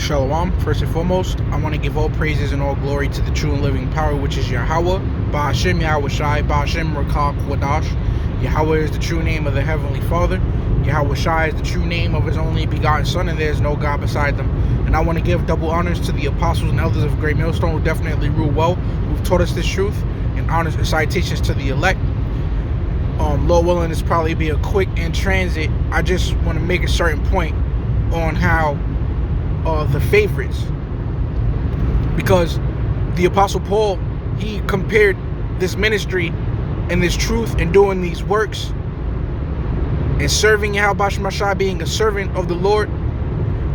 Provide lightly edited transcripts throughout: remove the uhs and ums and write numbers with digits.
Shalom. First and foremost, I want to give all praises and all glory to the true and living power, which is Yahweh, Ba'ashem Yahweh Shai, Ba'ashem Rakah Kwadash. Yahweh is the true name of the Heavenly Father. Yahweh Shai is the true name of His only begotten Son, and there is no God beside them. And I want to give double honors to the apostles and elders of Great Millstone, who definitely rule well, who've taught us this truth, and honors and citations to the elect. Lord willing, this probably be a quick in transit. I just want to make a certain point on how the favorites, because the Apostle Paul, he compared this ministry and this truth and doing these works and serving Yahweh Shai, being a servant of the Lord.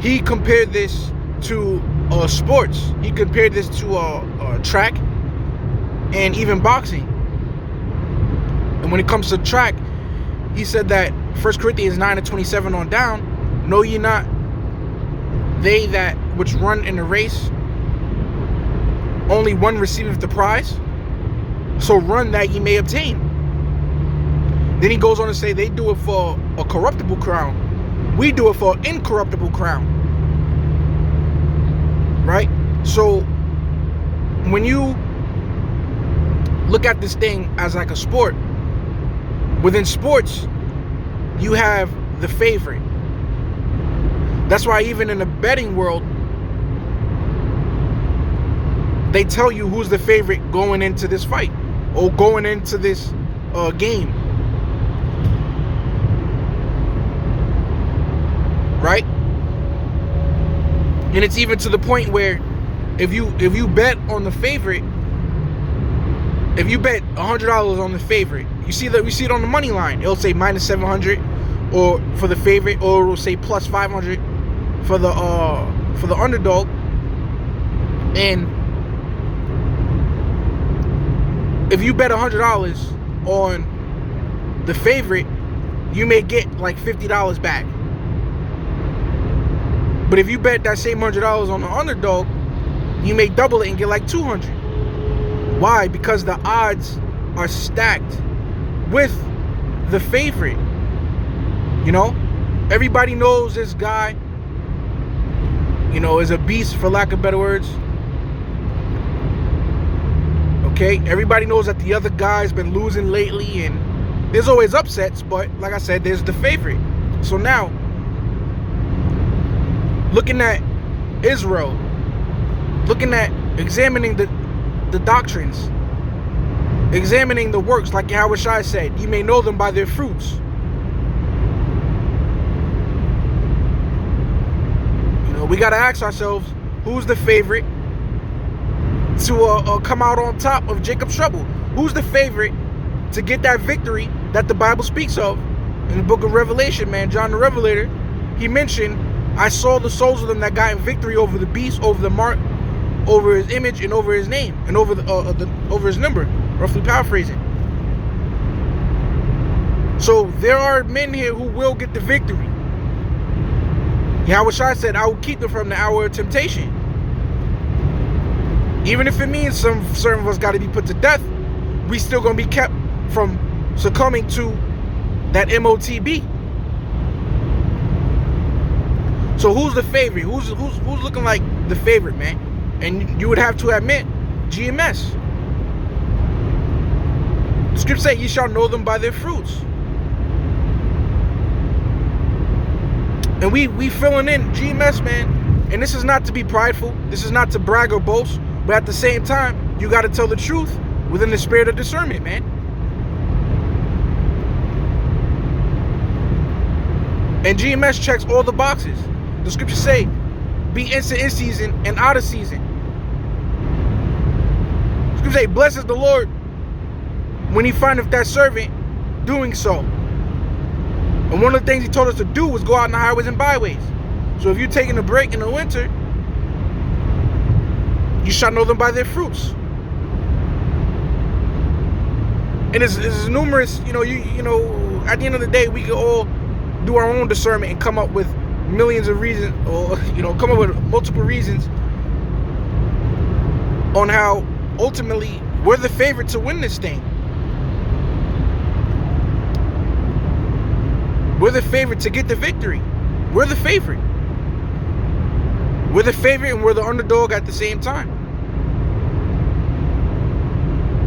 He compared this to sports. He compared this to track and even boxing. And when it comes to track, he said that 1 Corinthians 9:27 on down, know ye not they that which run in the race, only one receiveth the prize? So run that ye may obtain. Then he goes on to say they do it for a corruptible crown. We do it for an incorruptible crown. Right? So when you look at this thing as like a sport, within sports, you have the favorite. That's why even in the betting world, they tell you who's the favorite going into this fight or going into this game. Right? And it's even to the point where if you bet on the favorite, if you bet $100 on the favorite, you see it on the money line. It'll say minus 700 or for the favorite, or it'll say plus 500 for the underdog. And if you bet $100 on the favorite, you may get like $50 back. But if you bet that same $100 on the underdog, you may double it and get like $200. Why? Because the odds are stacked with the favorite. You know, everybody knows this guy, you know, is a beast, for lack of better words. Okay, everybody knows that the other guy's been losing lately, and there's always upsets, but like I said, there's the favorite. So now, looking at Israel, looking at examining the doctrines, examining the works, like Yahweh Shai said, you may know them by their fruits. You know, we got to ask ourselves, who's the favorite to come out on top of Jacob's trouble? Who's the favorite to get that victory that the Bible speaks of in the book of Revelation, man? John the Revelator, he mentioned, I saw the souls of them that got in victory over the beast, over the mark, over his image, and over his name, and over over his number, roughly paraphrasing. So there are men here who will get the victory. Yahweh Shai said, I will keep them from the hour of temptation. Even if it means some certain of us got to be put to death, we still gonna be kept from succumbing to that MOTB. So who's the favorite? Who's looking like the favorite, man? And you would have to admit, GMS. The scripture says, ye shall know them by their fruits. And we filling in GMS, man. And this is not to be prideful. This is not to brag or boast. But at the same time, you got to tell the truth within the spirit of discernment, man. And GMS checks all the boxes. The scriptures say, be instant in season and out of season. The scriptures say, blessed is the Lord when he findeth that servant doing so. And one of the things he told us to do was go out in the highways and byways. So if you're taking a break in the winter, you shall know them by their fruits. And it's numerous, you know, at the end of the day, we can all do our own discernment and come up with millions of reasons, or, you know, come up with multiple reasons on how ultimately we're the favorite to win this thing. We're the favorite to get the victory. We're the favorite. We're the favorite and we're the underdog at the same time.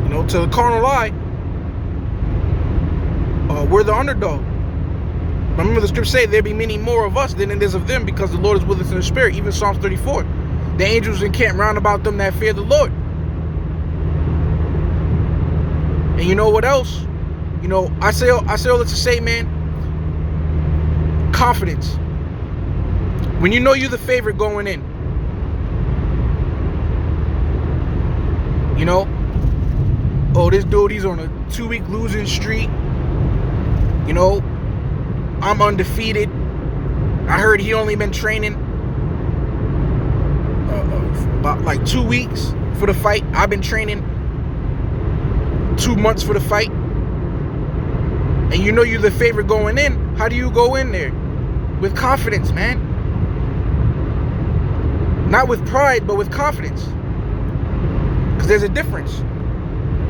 You know, to the carnal eye, we're the underdog. Remember the scripture say there be many more of us than it is of them, because the Lord is with us in the spirit. Even Psalms 34. The angels encamp round about them that fear the Lord. And you know what else? You know, I say all this to say, man, confidence. When you know you're the favorite going in, you know, oh, this dude, he's on a 2-week losing streak. You know, I'm undefeated. I heard he only been training about like 2 weeks for the fight. I've been training 2 months for the fight. And you know you're the favorite going in. How do you go in there? With confidence, man. Not with pride, but with confidence. Because there's a difference.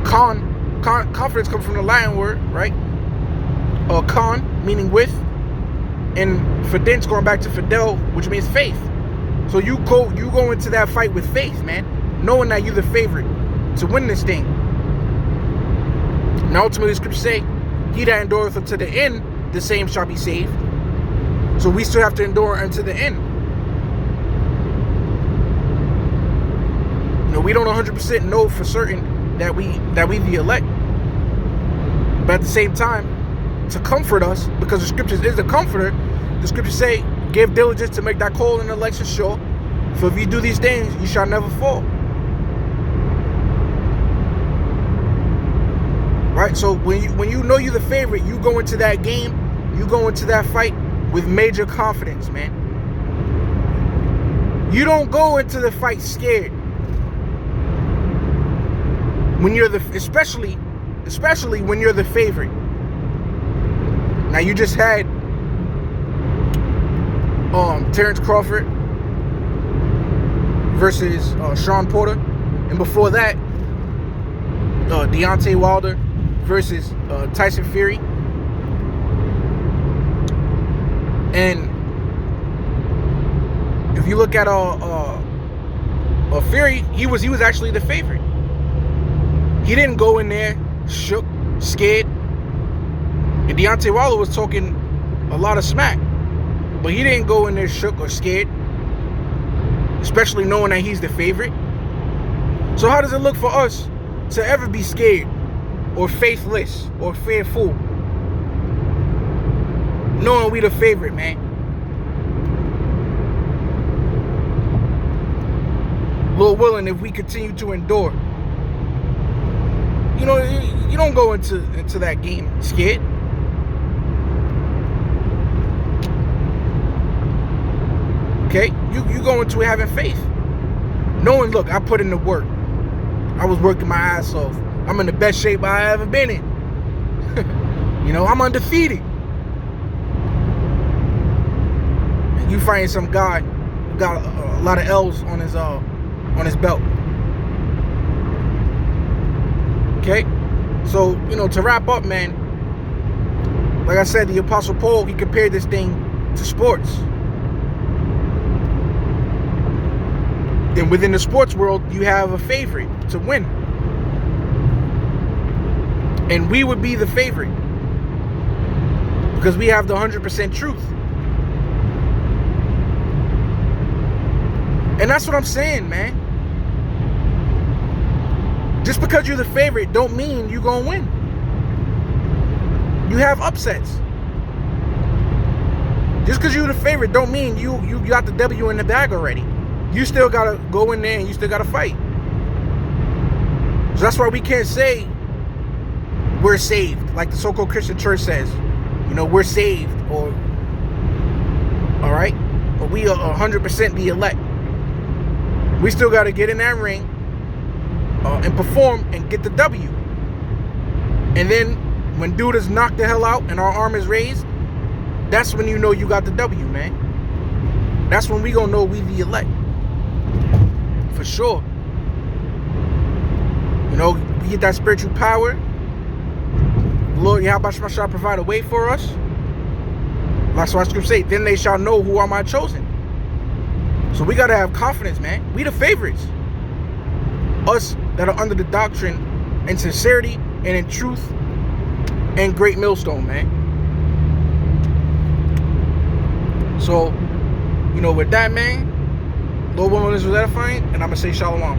Confidence comes from the Latin word, right? Con, meaning with. And fidence, going back to fidel, which means faith. So you go into that fight with faith, man. Knowing that you're the favorite to win this thing. Now ultimately the scriptures say, he that endureth unto the end, the same shall be saved. So we still have to endure unto the end. You know, we don't 100% know for certain that we the elect. But at the same time, to comfort us, because the scriptures is the comforter, the scriptures say, give diligence to make thy call and election sure. For if you do these things, you shall never fall. Right? So when you know you're the favorite, you go into that game, you go into that fight with major confidence, man. You don't go into the fight scared. When you're especially when you're the favorite. Now you just had Terrence Crawford versus Sean Porter, and before that, Deontay Wilder versus Tyson Fury. And if you look at Fury, he was actually the favorite. He didn't go in there shook, scared. And Deontay Wilder was talking a lot of smack, but he didn't go in there shook or scared, especially knowing that he's the favorite. So how does it look for us to ever be scared or faithless or fearful, knowing we the favorite, man? Lord willing, if we continue to endure, you know, you don't go into that game scared. Okay, you go into it having faith, knowing, look, I put in the work. I was working my ass off. I'm in the best shape I ever been in. You know, I'm undefeated. And you find some guy who got a lot of L's on his belt. Okay, so you know, to wrap up, man. Like I said, the Apostle Paul, he compared this thing to sports. Then within the sports world, you have a favorite to win. And we would be the favorite because we have the 100% truth. And that's what I'm saying, man. Just because you're the favorite don't mean you're going to win. You have upsets. Just because you're the favorite don't mean you got the W in the bag already. You still got to go in there and you still got to fight. So that's why we can't say we're saved, like the so-called Christian church says. You know, we're saved, or, all right? But we are 100% the elect. We still got to get in that ring and perform and get the W. And then when dude is knocked the hell out and our arm is raised, that's when you know you got the W, man. That's when we gonna know we the elect. For sure. You know, we get that spiritual power. Lord Yahweh shall provide a way for us. That's why scripture say, then they shall know who are my chosen. So we got to have confidence, man. We the favorites. Us that are under the doctrine in sincerity and in truth and Great Millstone, man. So, with that, man, Lord willing, this was edifying, and I'm going to say shalom.